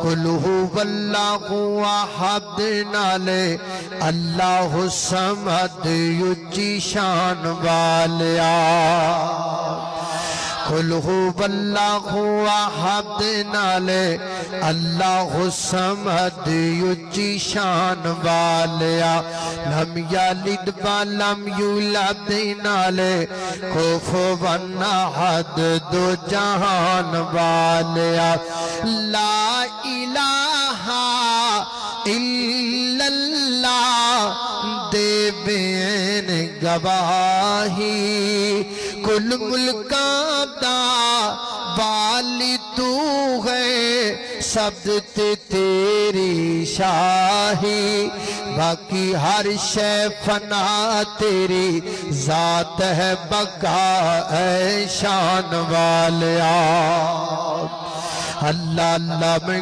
قل هو اللہ احد نالے اللہ الصمد یچی شان والیا قل هو اللہ احد نالے اللہ الصمد یچی شان والیا لم یلد ولم یولد نالے کفوا احد دو جہان والیا لا الہ الا اللہ دے بین گواہی کل ملکاں دا والی تو ہے سب تیری شاہی باقی ہر شے فنا تیری ذات ہے بقا اے شان والیا اللہ اللہ میں